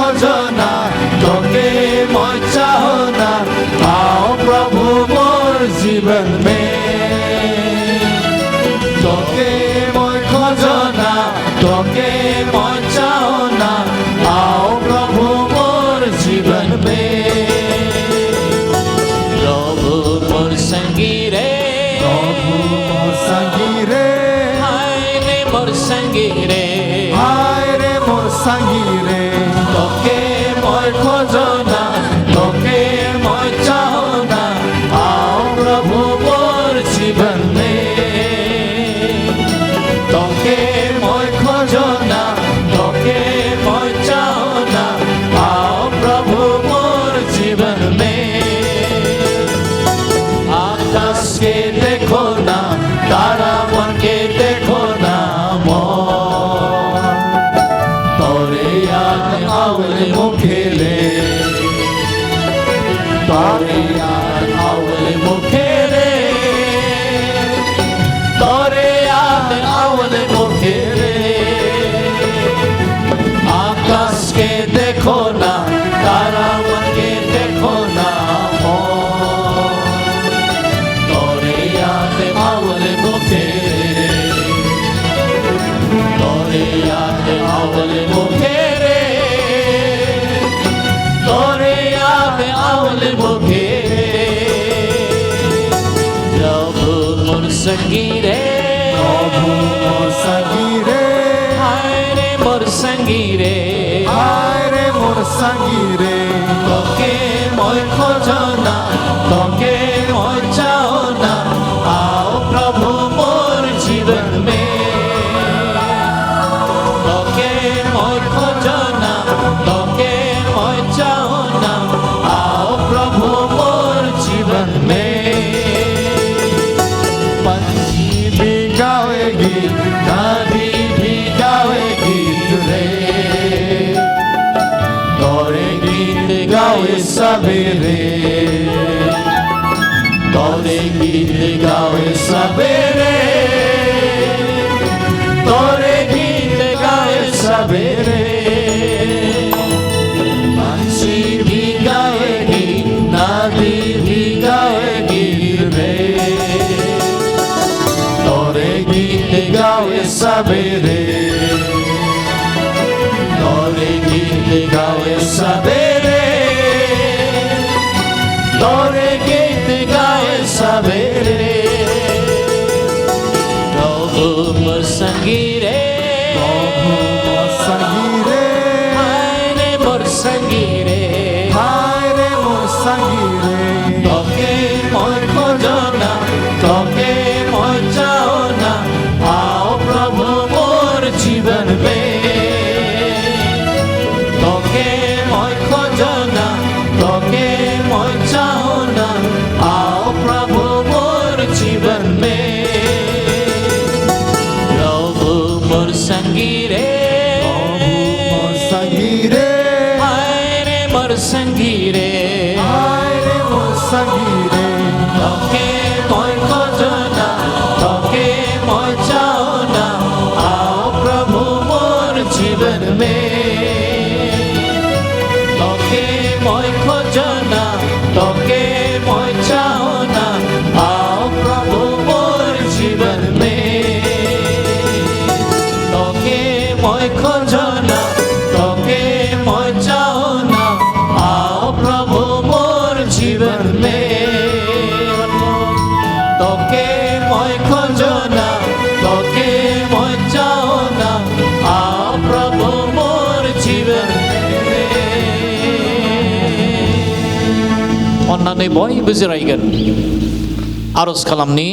খজনা তোকে মই চাহনা आओ प्रभु मोर जीवन में তোকে মই খজনা তোকে মই চাহনা आओ प्रभु मोर जीवन में प्रभु मोर संगी रे प्रभु मोर संगी रे हाय रे मोर संगी रे हाय रे मोर संगी रे তোকে মই খজনা তোকে মই চাহনা आओ प्रभु मोर जीवन में তোকে মই খজনা তোকে মই চাহনা आओ प्रभु मोर जीवन में आकाश के देखो ना तारा मन के देखो ना तोरे याद आवले मुखे रे तोरे याद आवले मुखे रे तोरे याद आवले मुखे रे आकाश के देखो ना तारा मन के देखो ना तोरे याद आवले मुखे रे तोरे याद आवले मुखे रे तोरे याद आवले मुखे प्रभु मोर संगी रे प्रभु मोर संगी रे हाय रे मोर संगी रे हाय रे मोर संगी रे তোকে মই খজনা তোকে মই চাহনা आओ प्रभु मोर जीवन में তোকে মই খজনা তোকে মই চাহনা आओ प्रभु मोर जीवन में पंछी भी गावेगी नदी भी गावेगी रे तोरे गीत गावे सवेरे तोरे गीत गावे सवेरे तोरे गीत गावे सवेरे पंछी भी गावेगी नदी भी गावेगी रे तोरे गीत गावे सवेरे तोरे गीत गावे सवेरे तोरे गीत गावे सवेरे प्रभु मोर संगी रे प्रभु मोर संगी रे हाय रे मोर संगी रे हाय रे मोर संगी रे তোকে মই খজনা তোকে মই চাহনা आओ प्रभु मोर जीवन में তোকে মই খজনা তোকে মই চাহনা आओ प्रभु मोर जीवन में प्रभु मोर संगी रे प्रभु मोर संगी रे हाय रे मोर संगी रे हाय रे मोर संगी रे তোকে মই খজনা তোকে মই চাহনা आओ प्रभु मोर जीवन में তোকে মই খজনা তোকে মই চাহনা आओ प्रभु मोर जीवन में তোকে মই খজনা তোকে মই চাহনা आओ प्रभु मोर जीवन में তোকে মই খজনা তোকে মই চাহনা आओ प्रभु मोर जीवन अन्नानै बयबो जिरायगोन आरज खालामनि